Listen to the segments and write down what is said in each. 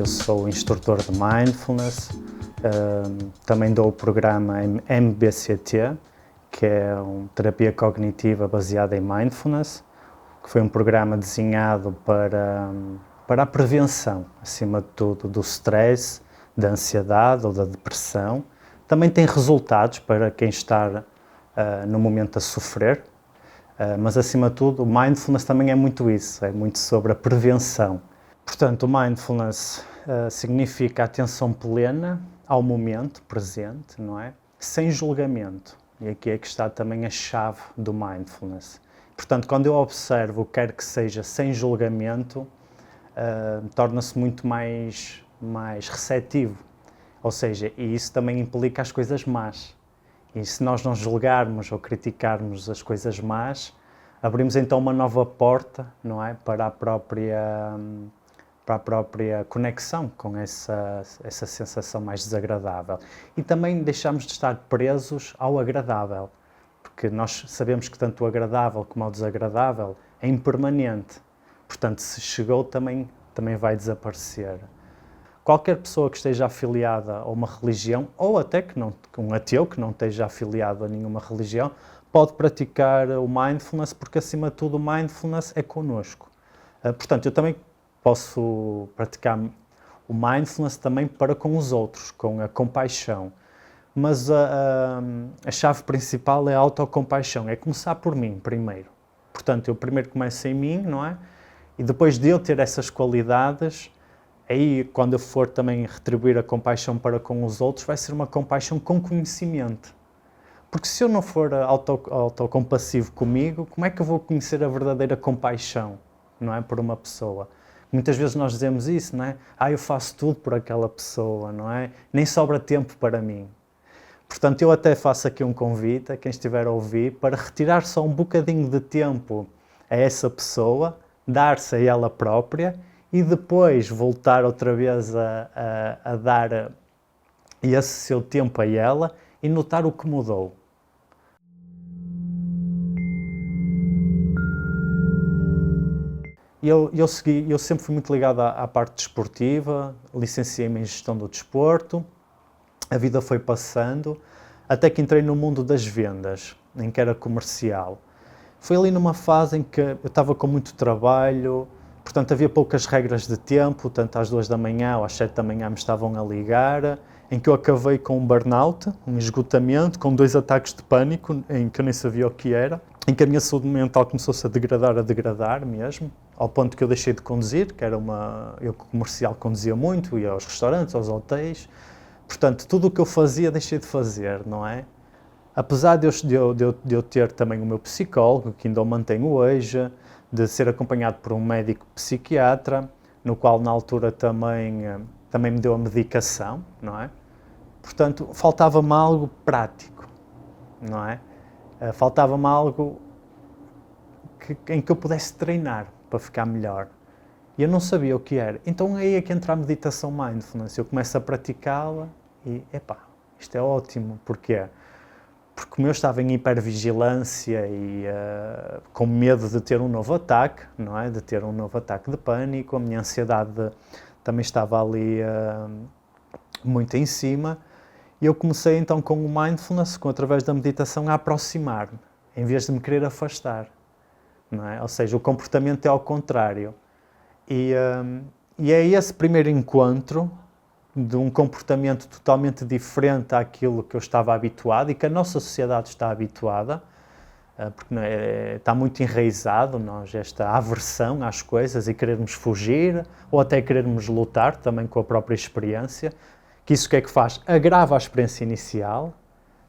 eu sou instrutor de Mindfulness, também dou o programa MBCT, que é uma terapia cognitiva baseada em Mindfulness, que foi um programa desenhado para a prevenção, acima de tudo, do stress, da ansiedade ou da depressão. Também tem resultados para quem está no momento a sofrer, mas acima de tudo o Mindfulness também é muito isso, é muito sobre a prevenção. Portanto, o Mindfulness significa atenção plena ao momento presente, não é? Sem julgamento. E aqui é que está também a chave do Mindfulness. Portanto, quando eu observo, quer que seja sem julgamento, torna-se muito mais receptivo. Ou seja, e isso também implica as coisas más. E se nós não julgarmos ou criticarmos as coisas más, abrimos então uma nova porta, não é? Para a própria conexão com essa sensação mais desagradável. E também deixamos de estar presos ao agradável, porque nós sabemos que tanto o agradável como o desagradável é impermanente. Portanto, se chegou, também vai desaparecer. Qualquer pessoa que esteja afiliada a uma religião, ou até que um ateu que não esteja afiliado a nenhuma religião, pode praticar o Mindfulness, porque acima de tudo o Mindfulness é connosco. Portanto, eu também posso praticar o Mindfulness também para com os outros, com a compaixão. Mas a chave principal é a autocompaixão, é começar por mim primeiro. Portanto, eu primeiro começo em mim, não é? E depois de eu ter essas qualidades, aí quando eu for também retribuir a compaixão para com os outros, vai ser uma compaixão com conhecimento. Porque se eu não for autocompassivo comigo, como é que eu vou conhecer a verdadeira compaixão, não é? Por uma pessoa. Muitas vezes nós dizemos isso, não é? Eu faço tudo por aquela pessoa, não é? Nem sobra tempo para mim. Portanto, eu até faço aqui um convite a quem estiver a ouvir para retirar só um bocadinho de tempo a essa pessoa, dar-se a ela própria e depois voltar outra vez a dar esse seu tempo a ela e notar o que mudou. Eu sempre fui muito ligado à parte desportiva, licenciei-me em Gestão do Desporto, a vida foi passando, até que entrei no mundo das vendas, em que era comercial. Foi ali numa fase em que eu estava com muito trabalho, portanto havia poucas regras de tempo, tanto às 2 da manhã ou às 7 da manhã me estavam a ligar, em que eu acabei com um burnout, um esgotamento, com 2 ataques de pânico, em que eu nem sabia o que era, em que a minha saúde mental começou-se a degradar mesmo, ao ponto que eu deixei de conduzir, eu comercial conduzia muito, ia aos restaurantes, aos hotéis, portanto tudo o que eu fazia deixei de fazer, não é? Apesar de eu ter também o meu psicólogo, que ainda o mantenho hoje, de ser acompanhado por um médico psiquiatra, no qual na altura também me deu a medicação, não é? Portanto, faltava-me algo prático, não é? Faltava-me algo em que eu pudesse treinar para ficar melhor. E eu não sabia o que era. Então aí é que entra a meditação Mindfulness. Eu começo a praticá-la e, isto é ótimo. Porquê? Porque como eu estava em hipervigilância e com medo de ter um novo ataque, não é? De ter um novo ataque de pânico, a minha ansiedade também estava ali muito em cima, e eu comecei então com o Mindfulness, através da meditação, a aproximar-me, em vez de me querer afastar, não é? Ou seja, o comportamento é ao contrário. E é esse primeiro encontro de um comportamento totalmente diferente àquilo que eu estava habituado e que a nossa sociedade está habituada, porque está muito enraizado esta aversão às coisas e querermos fugir ou até querermos lutar também com a própria experiência, que isso o que é que faz? Agrava a experiência inicial.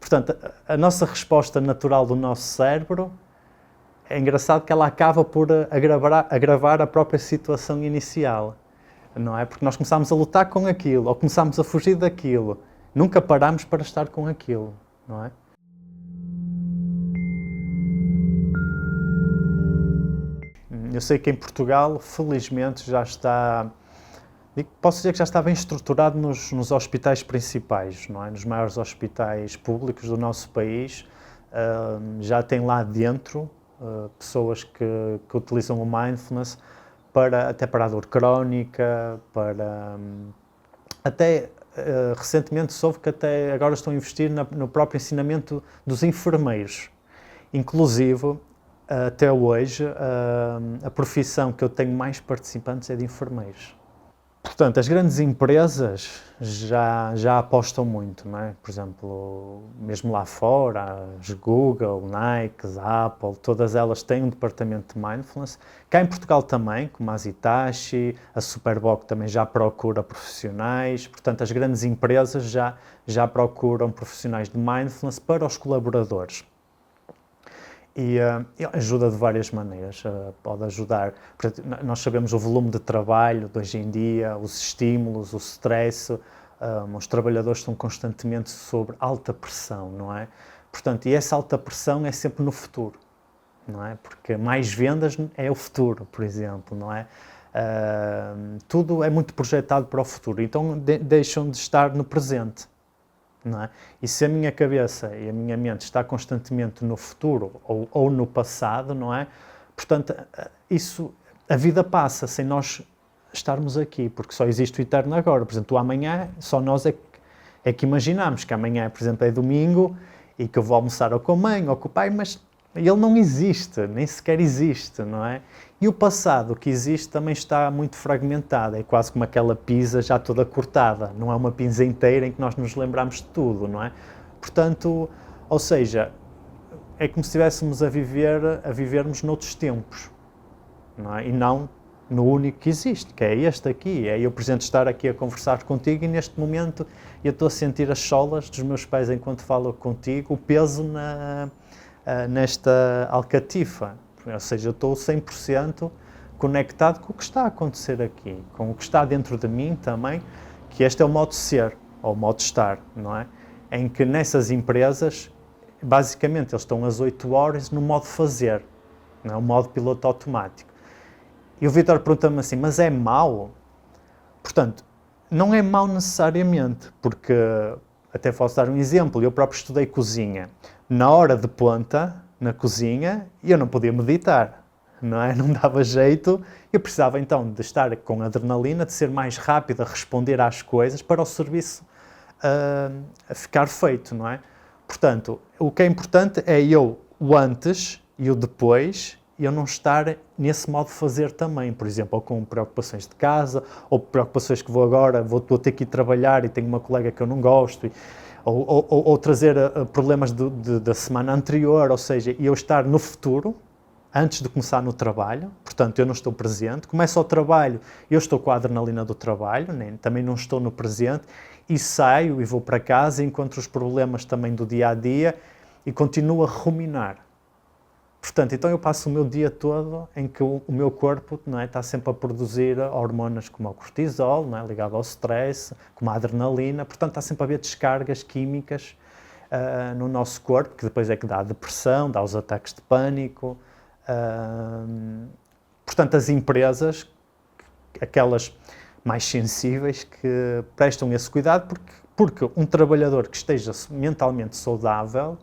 Portanto, a nossa resposta natural do nosso cérebro é engraçado que ela acaba por agravar a própria situação inicial. Não é? Porque nós começámos a lutar com aquilo, ou começámos a fugir daquilo. Nunca parámos para estar com aquilo, não é? Eu sei que em Portugal, felizmente, já está... Posso dizer que já está bem estruturado nos hospitais principais, não é? Nos maiores hospitais públicos do nosso país. Já tem lá dentro pessoas que utilizam o Mindfulness até para a dor crónica, até recentemente soube que até agora estão a investir no próprio ensinamento dos enfermeiros. Inclusive, até hoje, a profissão que eu tenho mais participantes é de enfermeiros. Portanto, as grandes empresas já apostam muito, não é? Por exemplo, mesmo lá fora, as Google, Nike, Apple, todas elas têm um departamento de Mindfulness. Cá em Portugal também, como a Hitachi, a Superboc também já procura profissionais. Portanto, as grandes empresas já procuram profissionais de Mindfulness para os colaboradores. E ajuda de várias maneiras, pode ajudar, nós sabemos o volume de trabalho de hoje em dia, os estímulos, o stress, os trabalhadores estão constantemente sob alta pressão, não é? Portanto, e essa alta pressão é sempre no futuro, não é? Porque mais vendas é o futuro, por exemplo, não é? Tudo é muito projetado para o futuro, então deixam de estar no presente. Não é? E se a minha cabeça e a minha mente está constantemente no futuro ou no passado, não é? Portanto, a vida passa sem nós estarmos aqui, porque só existe o eterno agora. Por exemplo, o amanhã, só nós é que imaginamos que amanhã, por exemplo, é domingo e que eu vou almoçar ou com a mãe ou com o pai, mas ele não existe, nem sequer existe, não é? E o passado que existe também está muito fragmentado, é quase como aquela pizza já toda cortada, não é uma pizza inteira em que nós nos lembramos de tudo, não é? Portanto, ou seja, é como se estivéssemos a vivermos noutros tempos, não é? E não no único que existe, que é este aqui, é eu, por exemplo, estar aqui a conversar contigo e neste momento eu estou a sentir as solas dos meus pés enquanto falo contigo, o peso nesta alcatifa, ou seja, eu estou 100% conectado com o que está a acontecer aqui, com o que está dentro de mim também, que este é o modo de ser, ou o modo de estar, não é? Em que nessas empresas, basicamente, eles estão às 8 horas no modo de fazer, não é? O modo piloto automático. E o Vítor pergunta-me assim, mas é mau? Portanto, não é mau necessariamente, porque, até posso dar um exemplo, eu próprio estudei cozinha. Na hora de ponta, na cozinha, eu não podia meditar, não é? Não dava jeito. Eu precisava então de estar com adrenalina, de ser mais rápido a responder às coisas para o serviço a ficar feito, não é? Portanto, o que é importante é o antes e o depois, e eu não estar nesse modo de fazer também, por exemplo, ou com preocupações de casa, ou preocupações que vou ter que ir trabalhar e tenho uma colega que eu não gosto, ou trazer problemas da semana anterior, ou seja, eu estar no futuro, antes de começar no trabalho, portanto eu não estou presente, começo o trabalho, eu estou com a adrenalina do trabalho, também não estou no presente, e saio e vou para casa, encontro os problemas também do dia-a-dia e continuo a ruminar. Portanto, então eu passo o meu dia todo em que o meu corpo, não é, está sempre a produzir hormonas como o cortisol, não é, ligado ao stress, como a adrenalina, portanto está sempre a haver descargas químicas no nosso corpo, que depois é que dá a depressão, dá os ataques de pânico. Portanto, as empresas, aquelas mais sensíveis, que prestam esse cuidado, porque um trabalhador que esteja mentalmente saudável,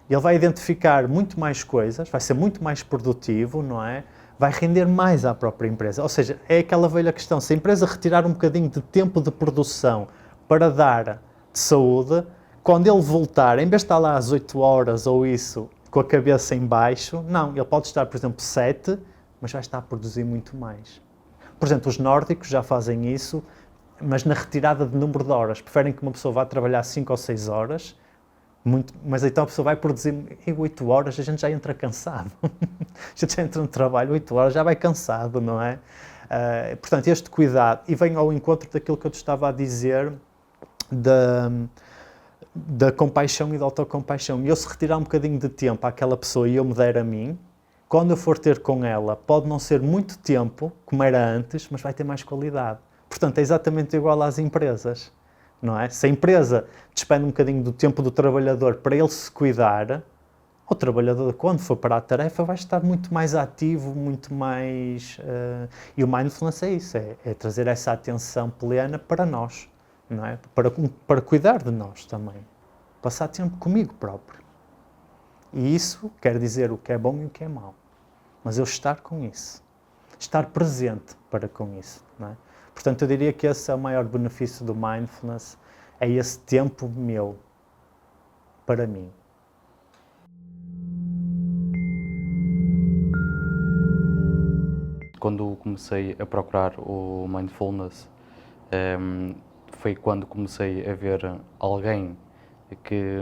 ele vai identificar muito mais coisas, vai ser muito mais produtivo, não é? Vai render mais à própria empresa. Ou seja, é aquela velha questão, se a empresa retirar um bocadinho de tempo de produção para dar de saúde, quando ele voltar, em vez de estar lá às 8 horas ou isso, com a cabeça em baixo, não, ele pode estar, por exemplo, 7, mas vai estar a produzir muito mais. Por exemplo, os nórdicos já fazem isso, mas na retirada de número de horas. Preferem que uma pessoa vá trabalhar 5 ou 6 horas, mas então a pessoa vai produzir em 8 horas, a gente já entra cansado. A gente já entra no trabalho, 8 horas, já vai cansado, não é? Portanto, este cuidado, e vem ao encontro daquilo que eu te estava a dizer, da compaixão e da autocompaixão. E eu, se retirar um bocadinho de tempo àquela pessoa e eu me der a mim, quando eu for ter com ela, pode não ser muito tempo, como era antes, mas vai ter mais qualidade. Portanto, é exatamente igual às empresas, não é? Se a empresa despende um bocadinho do tempo do trabalhador para ele se cuidar, o trabalhador, quando for para a tarefa, vai estar muito mais ativo, muito mais... E o mindfulness é isso, é trazer essa atenção plena para nós, não é? Para cuidar de nós também. Passar tempo comigo próprio. E isso quer dizer o que é bom e o que é mau. Mas eu estar com isso. estar presente para com isso, não é? Portanto, eu diria que esse é o maior benefício do mindfulness, é esse tempo meu, para mim. Quando comecei a procurar o mindfulness, foi quando comecei a ver alguém que,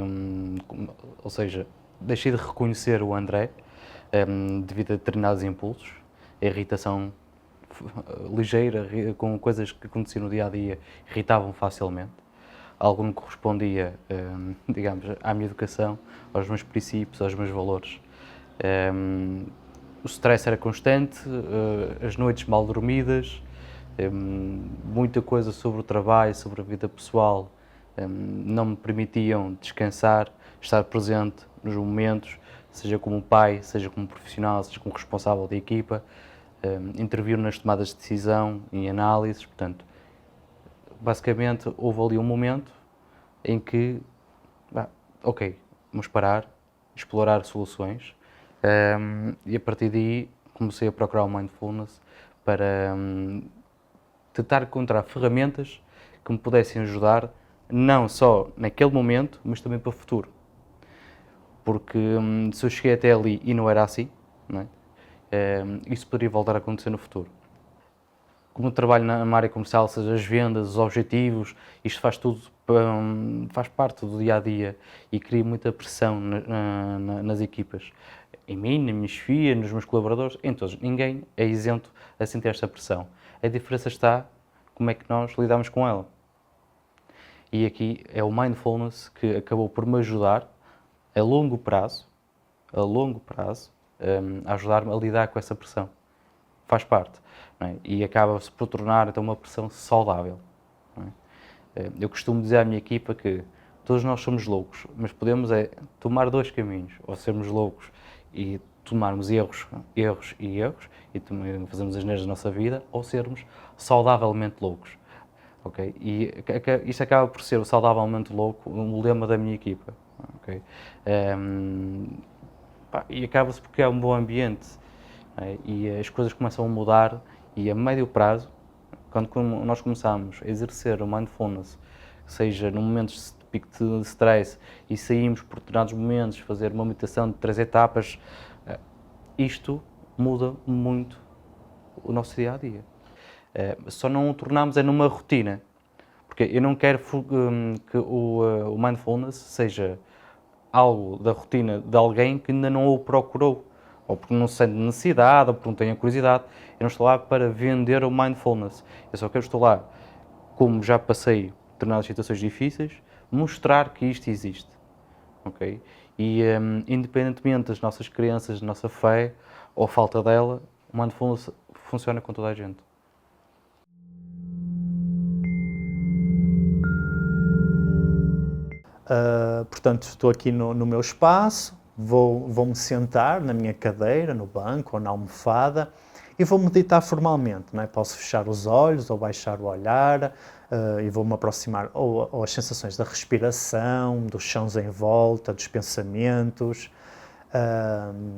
ou seja, deixei de reconhecer o André devido a determinados impulsos, a irritação ligeira, com coisas que aconteciam no dia a dia, irritavam facilmente. Algo não correspondia, digamos, à minha educação, aos meus princípios, aos meus valores. O stress era constante, as noites mal dormidas, muita coisa sobre o trabalho, sobre a vida pessoal, não me permitiam descansar, estar presente nos momentos, seja como pai, seja como profissional, seja como responsável da equipa, intervir nas tomadas de decisão, em análises, portanto, basicamente houve ali um momento em que, ok, vamos parar, explorar soluções, e a partir daí comecei a procurar o mindfulness para tentar encontrar ferramentas que me pudessem ajudar, não só naquele momento, mas também para o futuro. Porque se eu cheguei até ali e não era assim, não é? Isso poderia voltar a acontecer no futuro. Como eu trabalho na área comercial, seja as vendas, os objetivos, isto faz tudo, faz parte do dia a dia e cria muita pressão nas equipas. Em mim, nas minhas chefias, nos meus colaboradores, em todos. Ninguém é isento a sentir esta pressão. A diferença está como é que nós lidamos com ela. E aqui é o mindfulness que acabou por me ajudar a longo prazo, a ajudar-me a lidar com essa pressão. Faz parte, não é? E acaba-se por tornar então uma pressão saudável. Não é? Eu costumo dizer à minha equipa que todos nós somos loucos, mas podemos tomar dois caminhos, ou sermos loucos e tomarmos erros e também fazermos as neiras da nossa vida, ou sermos saudavelmente loucos. Okay? E isto acaba por ser o saudavelmente louco, o lema da minha equipa. Okay? E acaba-se porque é um bom ambiente, é? E as coisas começam a mudar e a médio prazo, quando nós começamos a exercer o mindfulness, seja no momentos de pico de stress e saímos por determinados momentos, fazer uma meditação de 3 etapas, isto muda muito o nosso dia-a-dia. Só não o tornamos numa rotina, porque eu não quero que o mindfulness seja algo da rotina de alguém que ainda não o procurou, ou porque não sente necessidade, ou porque não tem a curiosidade. Eu não estou lá para vender o mindfulness, eu só quero estar lá, como já passei determinadas situações difíceis, mostrar que isto existe, ok? E independentemente das nossas crenças, da nossa fé ou falta dela, o mindfulness funciona com toda a gente. Portanto, estou aqui no meu espaço, vou-me sentar na minha cadeira, no banco ou na almofada e vou meditar formalmente, não é? Posso fechar os olhos ou baixar o olhar e vou-me aproximar ou as sensações da respiração, dos chãos em volta, dos pensamentos,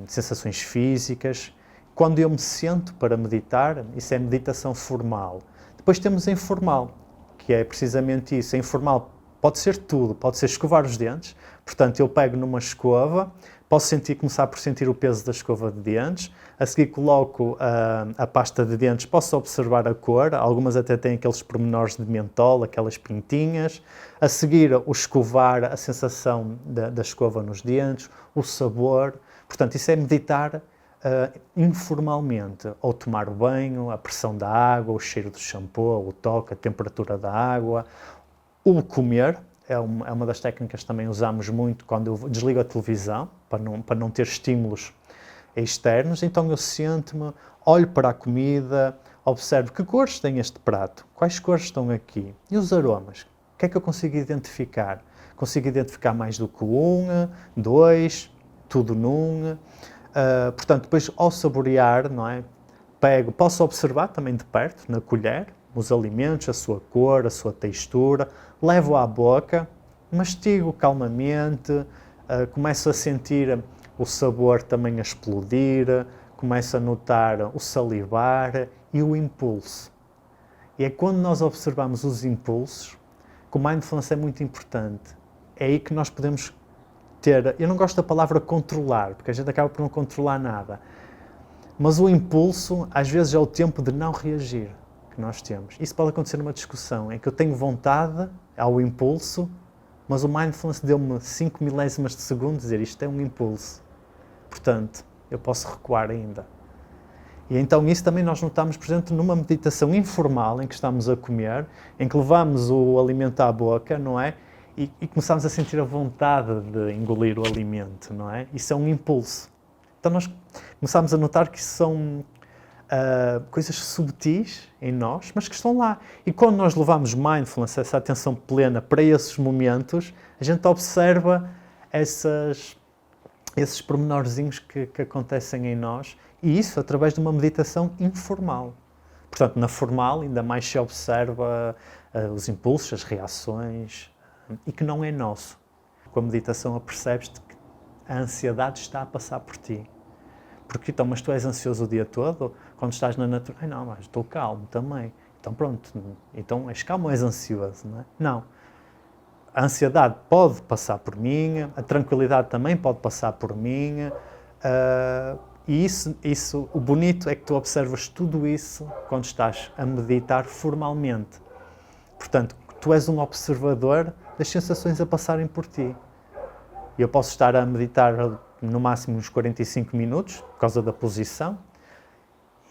sensações físicas. Quando eu me sento para meditar, isso é meditação formal. Depois temos a informal, que é precisamente isso. A informal pode ser tudo, pode ser escovar os dentes, portanto eu pego numa escova, posso começar por sentir o peso da escova de dentes, a seguir coloco a pasta de dentes, posso observar a cor, algumas até têm aqueles pormenores de mentol, aquelas pintinhas, a seguir o escovar, a sensação da escova nos dentes, o sabor, portanto isso é meditar informalmente, ou tomar o banho, a pressão da água, o cheiro do shampoo, o toque, a temperatura da água. O comer é uma das técnicas que também usamos muito quando eu desligo a televisão, para não ter estímulos externos. Então eu sento-me, olho para a comida, observo que cores tem este prato, quais cores estão aqui, e os aromas, o que é que eu consigo identificar? Consigo identificar mais do que um, dois, tudo num. Portanto, depois ao saborear, não é? Posso observar também de perto, na colher, os alimentos, a sua cor, a sua textura, levo à boca, mastigo calmamente, começo a sentir o sabor também a explodir, começo a notar o salivar e o impulso. E é quando nós observamos os impulsos que o mindfulness é muito importante. É aí que nós podemos ter, eu não gosto da palavra controlar, porque a gente acaba por não controlar nada, mas o impulso às vezes é o tempo de não reagir que nós temos. Isso pode acontecer numa discussão em que eu tenho vontade ao impulso, mas o mindfulness deu-me 5 milésimas de segundo dizer isto é um impulso. Portanto, eu posso recuar ainda. E então isso também nós notamos, por exemplo, numa meditação informal em que estamos a comer, em que levamos o alimento à boca, não é? E começamos a sentir a vontade de engolir o alimento, não é? Isso é um impulso. Então nós começamos a notar que isso são coisas subtis em nós, mas que estão lá. E quando nós levamos mindfulness, essa atenção plena para esses momentos, a gente observa esses pormenorzinhos que acontecem em nós, e isso através de uma meditação informal. Portanto, na formal ainda mais se observa os impulsos, as reações, e que não é nosso. Com a meditação apercebes-te que a ansiedade está a passar por ti. Porque então, mas tu és ansioso o dia todo? Quando estás na natureza, ai não, mas estou calmo também. Então pronto, então és calmo ou és ansioso, não é? Não. A ansiedade pode passar por mim, a tranquilidade também pode passar por mim, e isso, o bonito é que tu observas tudo isso quando estás a meditar formalmente. Portanto, tu és um observador das sensações a passarem por ti. Eu posso estar a meditar no máximo uns 45 minutos, por causa da posição,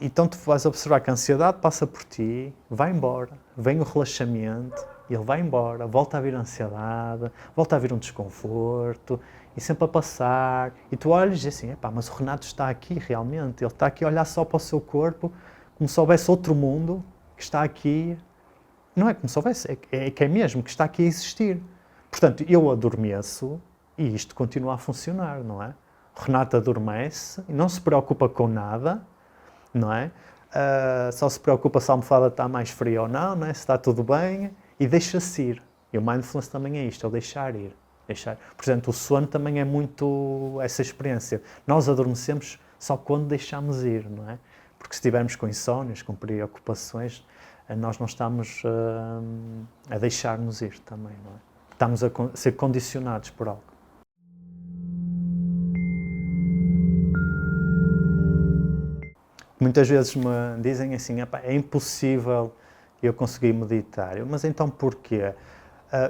então tu vais observar que a ansiedade passa por ti, vai embora, vem o relaxamento, ele vai embora, volta a vir a ansiedade, volta a vir um desconforto, e sempre a passar, e tu olhas e dizes assim, epá, mas o Renato está aqui realmente, ele está aqui a olhar só para o seu corpo, como se houvesse outro mundo que está aqui, não é como se houvesse, é que é mesmo, que está aqui a existir. Portanto, eu adormeço e isto continua a funcionar, não é? O Renato adormece e não se preocupa com nada, não é? Só se preocupa se a almofada está mais fria ou não, não é? Se está tudo bem, e deixa-se ir. E o mindfulness também é isto, é o deixar ir. Por exemplo, o sono também é muito essa experiência. Nós adormecemos só quando deixamos ir, não é? Porque se estivermos com insónios, com preocupações, nós não estamos a deixar-nos ir também, não é? Estamos a ser condicionados por algo. Muitas vezes me dizem assim, é impossível eu conseguir meditar. Mas então porquê?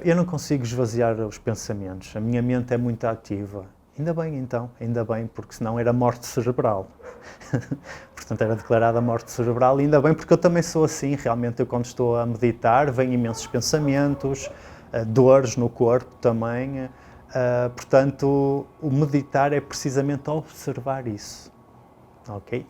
Eu não consigo esvaziar os pensamentos, a minha mente é muito ativa. Ainda bem então, ainda bem, porque senão era morte cerebral. Portanto, era declarada morte cerebral, e ainda bem porque eu também sou assim, realmente eu quando estou a meditar, vêm imensos pensamentos, dores no corpo também, portanto, o meditar é precisamente observar isso, ok?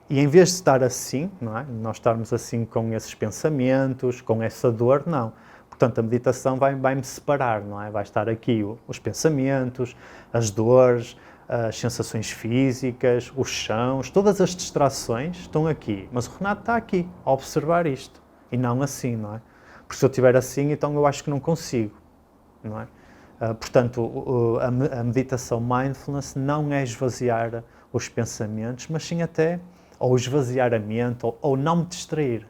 E em vez de estar assim, não é? Nós estarmos assim com esses pensamentos, com essa dor, não. Portanto, a meditação vai-me separar, não é? Vai estar aqui os pensamentos, as dores, as sensações físicas, os chãos, todas as distrações estão aqui. Mas o Renato está aqui, a observar isto, e não assim, não é? Porque se eu estiver assim, então eu acho que não consigo, não é? Portanto, a meditação mindfulness não é esvaziar os pensamentos, mas sim até ou esvaziar a mente, ou não me distrair.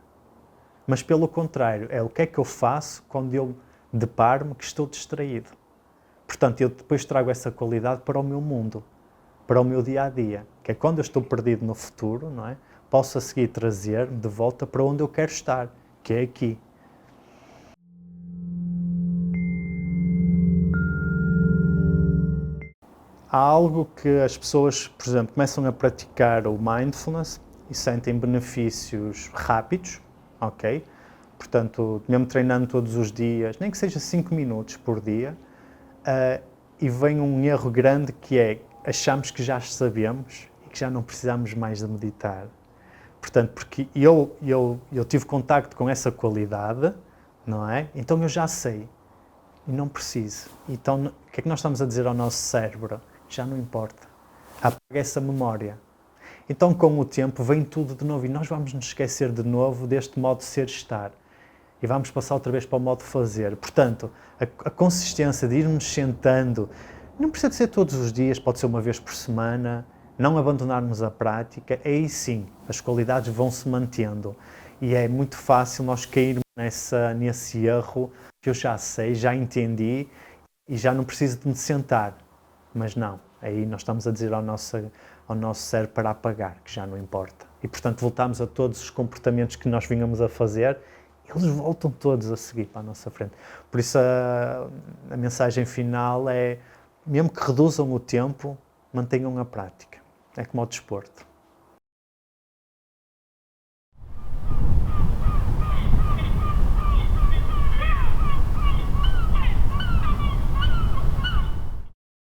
Mas pelo contrário, é o que é que eu faço quando eu deparo-me que estou distraído. Portanto, eu depois trago essa qualidade para o meu mundo, para o meu dia-a-dia, que é quando eu estou perdido no futuro, não é? Posso a seguir trazer de volta para onde eu quero estar, que é aqui. Há algo que as pessoas, por exemplo, começam a praticar o mindfulness e sentem benefícios rápidos, ok? Portanto, mesmo treinando todos os dias, nem que seja 5 minutos por dia, e vem um erro grande que é, achamos que já sabemos e que já não precisamos mais de meditar. Portanto, porque eu tive contacto com essa qualidade, não é? Então eu já sei e não preciso. Então, o que é que nós estamos a dizer ao nosso cérebro? Já não importa. Apaga essa memória. Então, com o tempo, vem tudo de novo e nós vamos nos esquecer de novo deste modo de ser-estar. E vamos passar outra vez para o modo de fazer. Portanto, a consistência de irmos sentando, não precisa de ser todos os dias, pode ser uma vez por semana, não abandonarmos a prática, aí sim as qualidades vão se mantendo e é muito fácil nós cairmos nesse erro que eu já sei, já entendi e já não preciso de me sentar. Mas não, aí nós estamos a dizer ao nosso cérebro para apagar, que já não importa. E portanto voltamos a todos os comportamentos que nós vínhamos a fazer, eles voltam todos a seguir para a nossa frente. Por isso a mensagem final é, mesmo que reduzam o tempo, mantenham a prática. É como ao desporto.